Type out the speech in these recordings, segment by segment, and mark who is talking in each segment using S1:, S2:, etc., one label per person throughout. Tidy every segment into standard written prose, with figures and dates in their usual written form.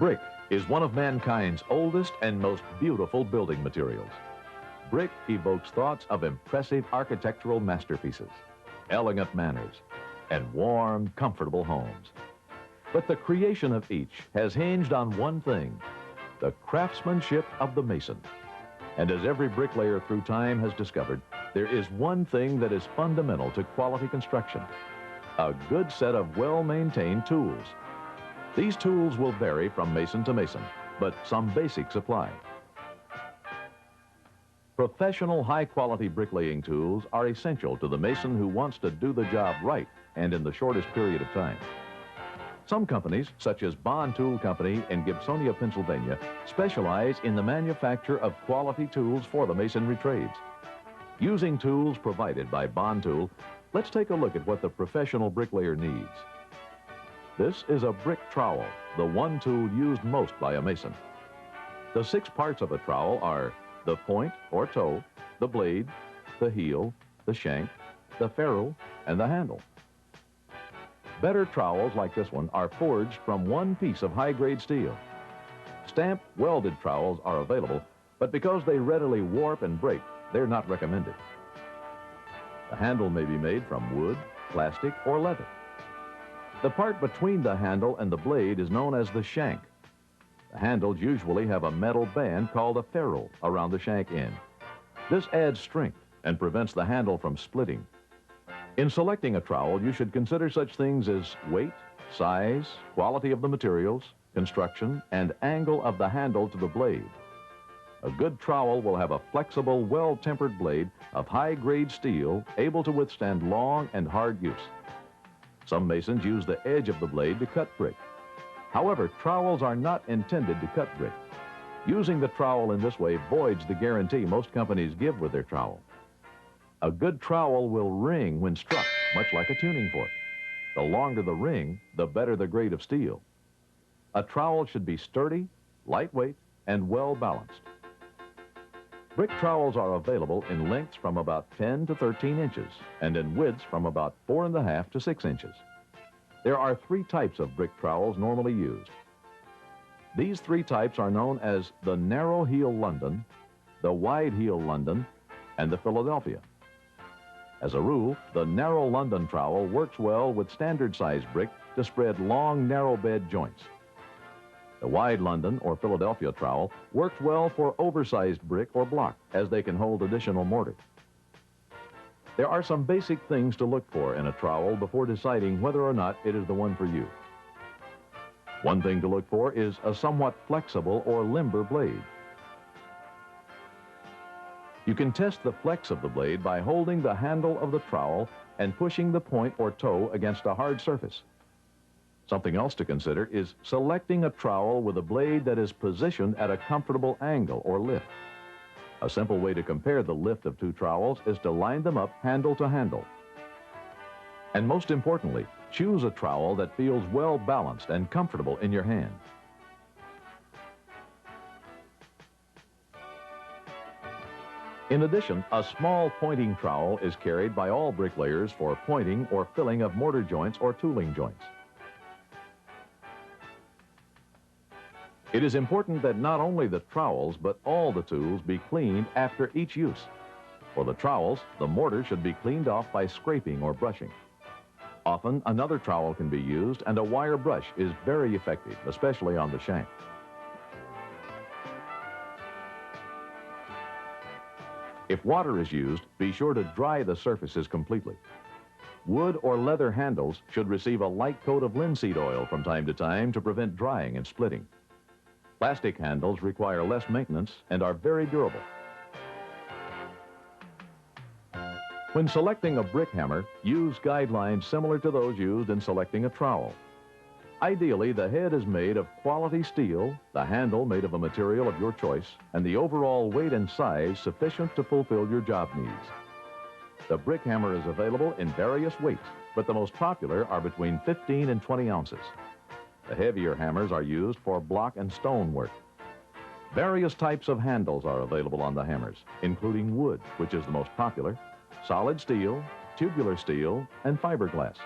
S1: Brick is one of mankind's oldest and most beautiful building materials. Brick evokes thoughts of impressive architectural masterpieces, elegant manners, and warm, comfortable homes. But the creation of each has hinged on one thing, the craftsmanship of the mason. And as every bricklayer through time has discovered, there is one thing that is fundamental to quality construction, a good set of well-maintained tools. These tools will vary from mason to mason, but some basics apply. Professional high-quality bricklaying tools are essential to the mason who wants to do the job right and in the shortest period of time. Some companies, such as Bond Tool Company in Gibsonia, Pennsylvania, specialize in the manufacture of quality tools for the masonry trades. Using tools provided by Bond Tool, let's take a look at what the professional bricklayer needs. This is a brick trowel, the one tool used most by a mason. The 6 parts of a trowel are the point or toe, the blade, the heel, the shank, the ferrule, and the handle. Better trowels like this one are forged from one piece of high-grade steel. Stamped welded trowels are available, but because they readily warp and break, they're not recommended. The handle may be made from wood, plastic, or leather. The part between the handle and the blade is known as the shank. The handles usually have a metal band called a ferrule around the shank end. This adds strength and prevents the handle from splitting. In selecting a trowel, you should consider such things as weight, size, quality of the materials, construction, and angle of the handle to the blade. A good trowel will have a flexible, well-tempered blade of high-grade steel able to withstand long and hard use. Some masons use the edge of the blade to cut brick. However, trowels are not intended to cut brick. Using the trowel in this way voids the guarantee most companies give with their trowel. A good trowel will ring when struck, much like a tuning fork. The longer the ring, the better the grade of steel. A trowel should be sturdy, lightweight, and well-balanced. Brick trowels are available in lengths from about 10 to 13 inches and in widths from about 4.5 to 6 inches. There are 3 types of brick trowels normally used. These 3 types are known as the narrow heel London, the wide heel London, and the Philadelphia. As a rule, the narrow London trowel works well with standard-sized brick to spread long, narrow bed joints. The wide London or Philadelphia trowel works well for oversized brick or block, as they can hold additional mortar. There are some basic things to look for in a trowel before deciding whether or not it is the one for you. One thing to look for is a somewhat flexible or limber blade. You can test the flex of the blade by holding the handle of the trowel and pushing the point or toe against a hard surface. Something else to consider is selecting a trowel with a blade that is positioned at a comfortable angle or lift. A simple way to compare the lift of 2 trowels is to line them up handle to handle. And most importantly, choose a trowel that feels well balanced and comfortable in your hand. In addition, a small pointing trowel is carried by all bricklayers for pointing or filling of mortar joints or tooling joints. It is important that not only the trowels, but all the tools be cleaned after each use. For the trowels, the mortar should be cleaned off by scraping or brushing. Often, another trowel can be used, and a wire brush is very effective, especially on the shank. If water is used, be sure to dry the surfaces completely. Wood or leather handles should receive a light coat of linseed oil from time to time to prevent drying and splitting. Plastic handles require less maintenance and are very durable. When selecting a brick hammer, use guidelines similar to those used in selecting a trowel. Ideally, the head is made of quality steel, the handle made of a material of your choice, and the overall weight and size sufficient to fulfill your job needs. The brick hammer is available in various weights, but the most popular are between 15 and 20 ounces. The heavier hammers are used for block and stone work. Various types of handles are available on the hammers, including wood, which is the most popular, solid steel, tubular steel, and fiberglass.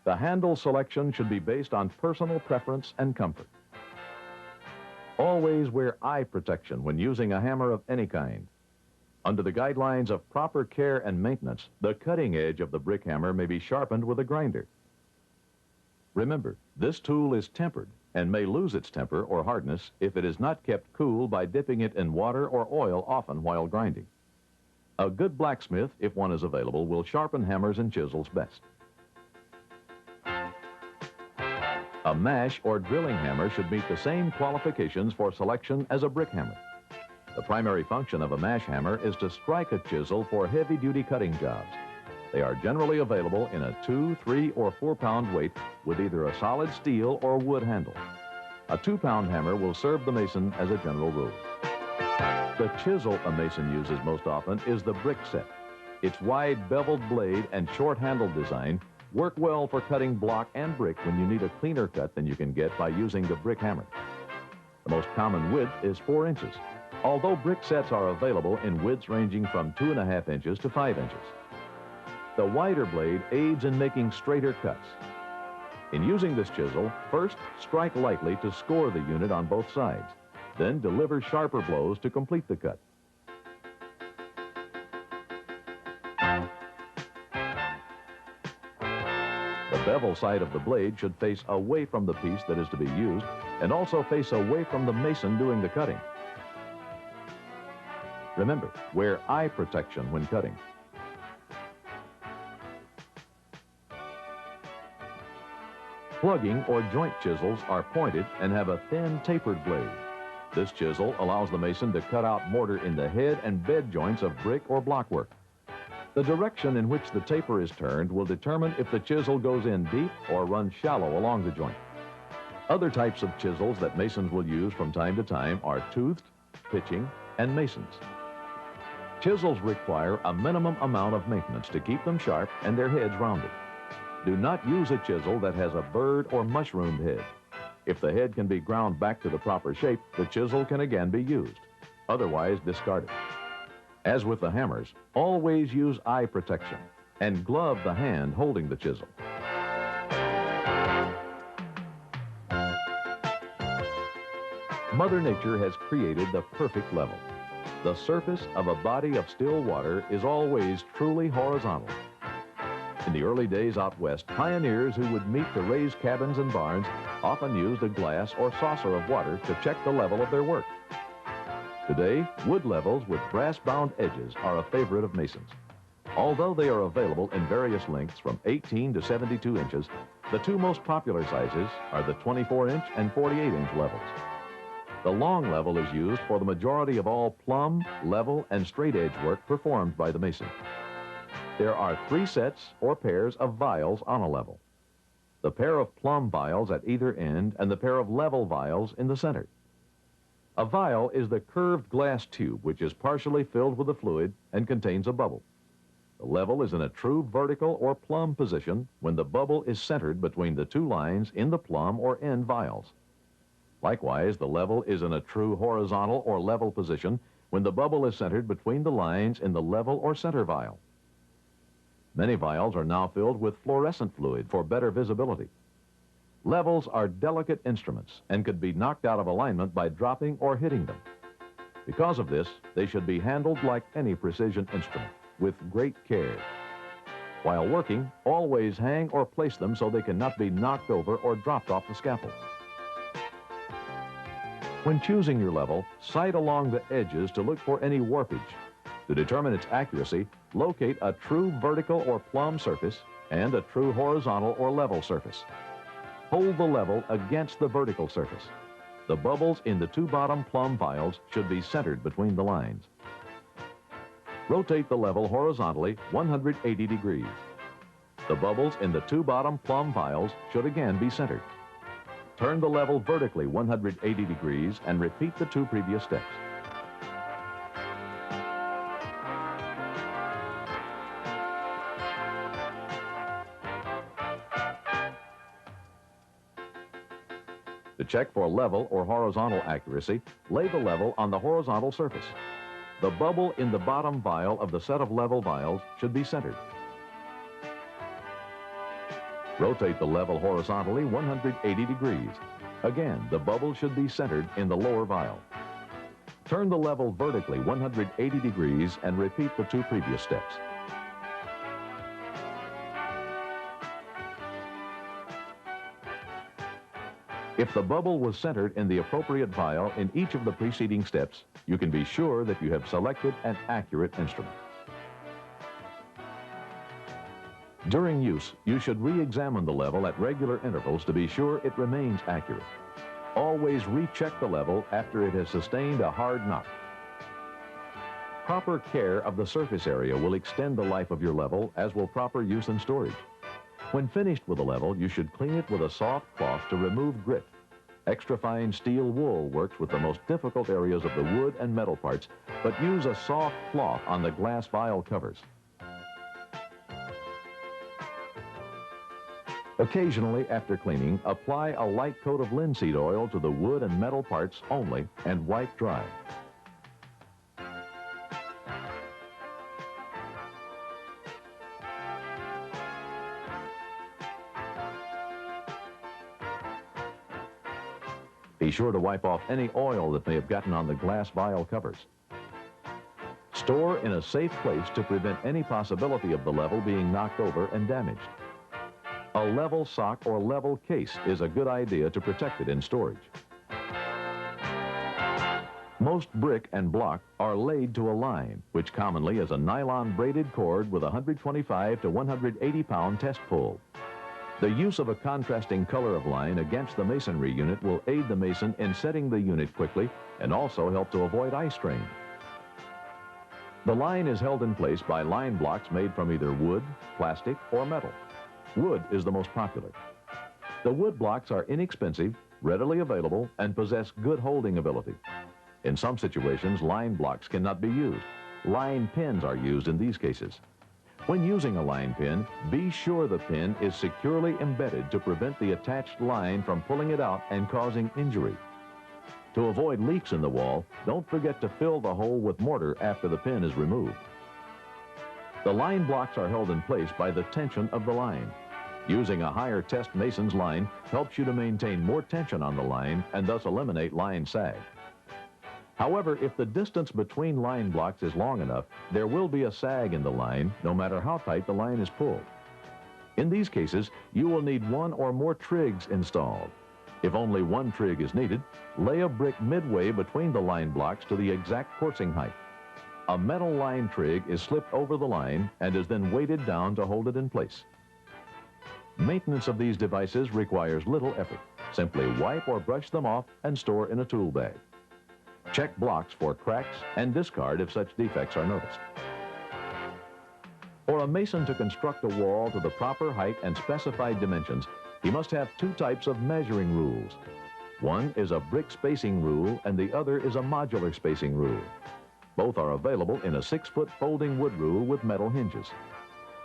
S1: The handle selection should be based on personal preference and comfort. Always wear eye protection when using a hammer of any kind. Under the guidelines of proper care and maintenance, the cutting edge of the brick hammer may be sharpened with a grinder. Remember, this tool is tempered and may lose its temper or hardness if it is not kept cool by dipping it in water or oil often while grinding. A good blacksmith, if one is available, will sharpen hammers and chisels best. A mash or drilling hammer should meet the same qualifications for selection as a brick hammer. The primary function of a mash hammer is to strike a chisel for heavy-duty cutting jobs. They are generally available in a 2, 3, or 4-pound weight with either a solid steel or wood handle. A 2-pound hammer will serve the mason as a general rule. The chisel a mason uses most often is the brick set. Its wide beveled blade and short handle design work well for cutting block and brick when you need a cleaner cut than you can get by using the brick hammer. The most common width is 4 inches, although brick sets are available in widths ranging from 2.5 inches to 5 inches. The wider blade aids in making straighter cuts. In using this chisel, first strike lightly to score the unit on both sides, then deliver sharper blows to complete the cut. The bevel side of the blade should face away from the piece that is to be used and also face away from the mason doing the cutting. Remember, wear eye protection when cutting. Plugging or joint chisels are pointed and have a thin tapered blade. This chisel allows the mason to cut out mortar in the head and bed joints of brick or block work. The direction in which the taper is turned will determine if the chisel goes in deep or runs shallow along the joint. Other types of chisels that masons will use from time to time are toothed, pitching, and masons. Chisels require a minimum amount of maintenance to keep them sharp and their heads rounded. Do not use a chisel that has a bird or mushroomed head. If the head can be ground back to the proper shape, the chisel can again be used. Otherwise, discard it. As with the hammers, always use eye protection and glove the hand holding the chisel. Mother Nature has created the perfect level. The surface of a body of still water is always truly horizontal. In the early days out west, pioneers who would meet to raise cabins and barns often used a glass or saucer of water to check the level of their work. Today, wood levels with brass-bound edges are a favorite of masons. Although they are available in various lengths from 18 to 72 inches, the two most popular sizes are the 24-inch and 48-inch levels. The long level is used for the majority of all plumb, level, and straight edge work performed by the mason. There are 3 sets or pairs of vials on a level. The pair of plumb vials at either end and the pair of level vials in the center. A vial is the curved glass tube which is partially filled with a fluid and contains a bubble. The level is in a true vertical or plumb position when the bubble is centered between the 2 lines in the plumb or end vials. Likewise, the level is in a true horizontal or level position when the bubble is centered between the lines in the level or center vial. Many vials are now filled with fluorescent fluid for better visibility. Levels are delicate instruments and could be knocked out of alignment by dropping or hitting them. Because of this, they should be handled like any precision instrument, with great care. While working, always hang or place them so they cannot be knocked over or dropped off the scaffold. When choosing your level, sight along the edges to look for any warpage. To determine its accuracy, locate a true vertical or plumb surface and a true horizontal or level surface. Hold the level against the vertical surface. The bubbles in the 2 bottom plumb vials should be centered between the lines. Rotate the level horizontally 180 degrees. The bubbles in the 2 bottom plumb vials should again be centered. Turn the level vertically 180 degrees and repeat the 2 previous steps. To check for level or horizontal accuracy, lay the level on the horizontal surface. The bubble in the bottom vial of the set of level vials should be centered. Rotate the level horizontally 180 degrees. Again, the bubble should be centered in the lower vial. Turn the level vertically 180 degrees and repeat the 2 previous steps. If the bubble was centered in the appropriate vial in each of the preceding steps, you can be sure that you have selected an accurate instrument. During use, you should re-examine the level at regular intervals to be sure it remains accurate. Always recheck the level after it has sustained a hard knock. Proper care of the surface area will extend the life of your level, as will proper use and storage. When finished with a level, you should clean it with a soft cloth to remove grit. Extra fine steel wool works with the most difficult areas of the wood and metal parts, but use a soft cloth on the glass vial covers. Occasionally, after cleaning, apply a light coat of linseed oil to the wood and metal parts only and wipe dry. Be sure to wipe off any oil that may have gotten on the glass vial covers. Store in a safe place to prevent any possibility of the level being knocked over and damaged. A level sock or level case is a good idea to protect it in storage. Most brick and block are laid to a line, which commonly is a nylon braided cord with a 125 to 180 pound test pull. The use of a contrasting color of line against the masonry unit will aid the mason in setting the unit quickly and also help to avoid eye strain. The line is held in place by line blocks made from either wood, plastic, or metal. Wood is the most popular. The wood blocks are inexpensive, readily available, and possess good holding ability. In some situations, line blocks cannot be used. Line pins are used in these cases. When using a line pin, be sure the pin is securely embedded to prevent the attached line from pulling it out and causing injury. To avoid leaks in the wall, don't forget to fill the hole with mortar after the pin is removed. The line blocks are held in place by the tension of the line. Using a higher test mason's line helps you to maintain more tension on the line and thus eliminate line sag. However, if the distance between line blocks is long enough, there will be a sag in the line, no matter how tight the line is pulled. In these cases, you will need one or more trigs installed. If only one trig is needed, lay a brick midway between the line blocks to the exact coursing height. A metal line trig is slipped over the line and is then weighted down to hold it in place. Maintenance of these devices requires little effort. Simply wipe or brush them off and store in a tool bag. Check blocks for cracks and discard if such defects are noticed. For a mason to construct a wall to the proper height and specified dimensions, he must have two types of measuring rules. One is a brick spacing rule and the other is a modular spacing rule. Both are available in a 6-foot folding wood rule with metal hinges.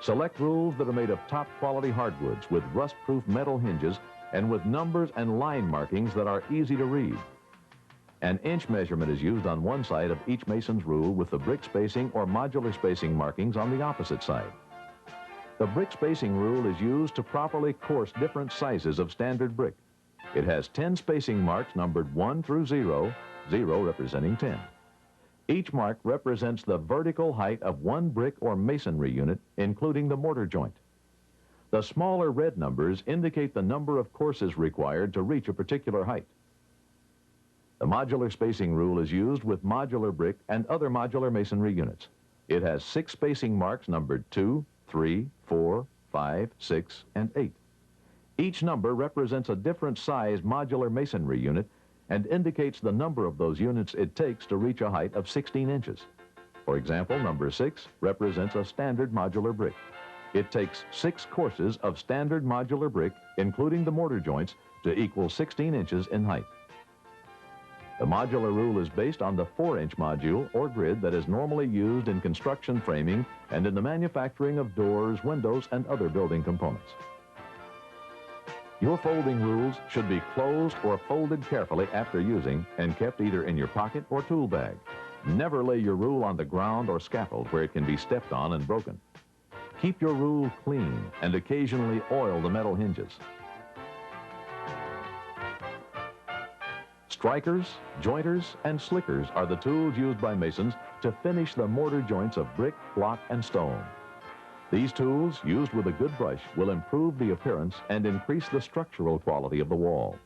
S1: Select rules that are made of top quality hardwoods with rust-proof metal hinges and with numbers and line markings that are easy to read. An inch measurement is used on one side of each mason's rule with the brick spacing or modular spacing markings on the opposite side. The brick spacing rule is used to properly course different sizes of standard brick. It has 10 spacing marks numbered 1 through 0, 0 representing 10. Each mark represents the vertical height of one brick or masonry unit, including the mortar joint. The smaller red numbers indicate the number of courses required to reach a particular height. The modular spacing rule is used with modular brick and other modular masonry units. It has 6 spacing marks numbered 2, 3, 4, 5, 6, and 8. Each number represents a different size modular masonry unit and indicates the number of those units it takes to reach a height of 16 inches. For example, number 6 represents a standard modular brick. It takes 6 courses of standard modular brick, including the mortar joints, to equal 16 inches in height. The modular rule is based on the 4-inch module or grid that is normally used in construction framing and in the manufacturing of doors, windows, and other building components. Your folding rules should be closed or folded carefully after using and kept either in your pocket or tool bag. Never lay your rule on the ground or scaffold where it can be stepped on and broken. Keep your rule clean and occasionally oil the metal hinges. Strikers, jointers, and slickers are the tools used by masons to finish the mortar joints of brick, block, and stone. These tools, used with a good brush, will improve the appearance and increase the structural quality of the wall.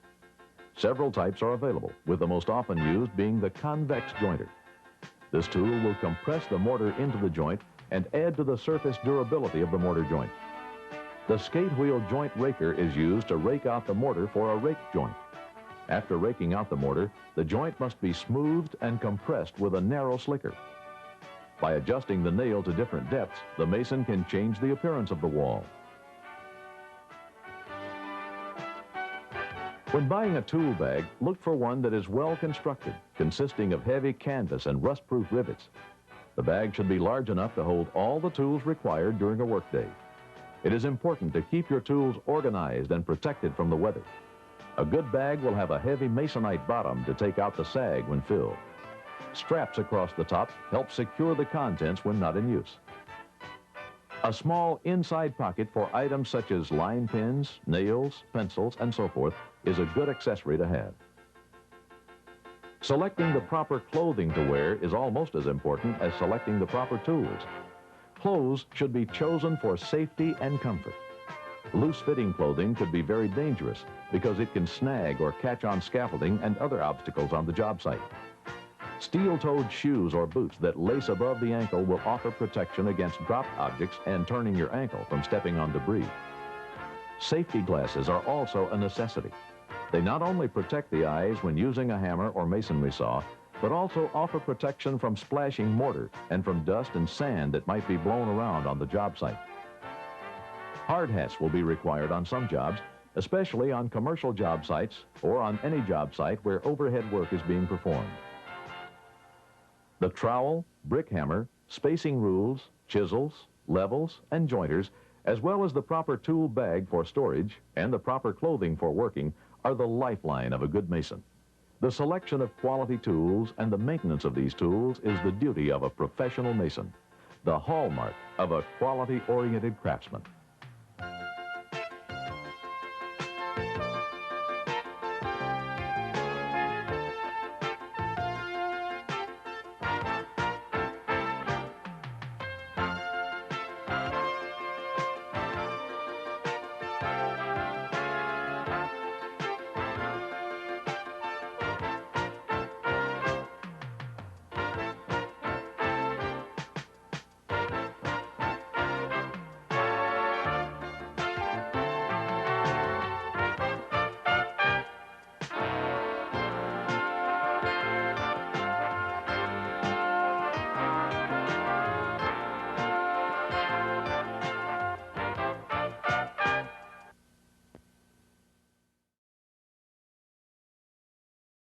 S1: Several types are available, with the most often used being the convex jointer. This tool will compress the mortar into the joint and add to the surface durability of the mortar joint. The skate wheel joint raker is used to rake out the mortar for a rake joint. After raking out the mortar, the joint must be smoothed and compressed with a narrow slicker. By adjusting the nail to different depths, the mason can change the appearance of the wall. When buying a tool bag, look for one that is well constructed, consisting of heavy canvas and rust-proof rivets. The bag should be large enough to hold all the tools required during a workday. It is important to keep your tools organized and protected from the weather. A good bag will have a heavy masonite bottom to take out the sag when filled. Straps across the top help secure the contents when not in use. A small inside pocket for items such as line pins, nails, pencils, and so forth is a good accessory to have. Selecting the proper clothing to wear is almost as important as selecting the proper tools. Clothes should be chosen for safety and comfort. Loose-fitting clothing could be very dangerous because it can snag or catch on scaffolding and other obstacles on the job site. Steel-toed shoes or boots that lace above the ankle will offer protection against dropped objects and turning your ankle from stepping on debris. Safety glasses are also a necessity. They not only protect the eyes when using a hammer or masonry saw, but also offer protection from splashing mortar and from dust and sand that might be blown around on the job site. Hard hats will be required on some jobs, especially on commercial job sites or on any job site where overhead work is being performed. The trowel, brick hammer, spacing rules, chisels, levels, and jointers, as well as the proper tool bag for storage and the proper clothing for working, are the lifeline of a good mason. The selection of quality tools and the maintenance of these tools is the duty of a professional mason, the hallmark of a quality-oriented craftsman.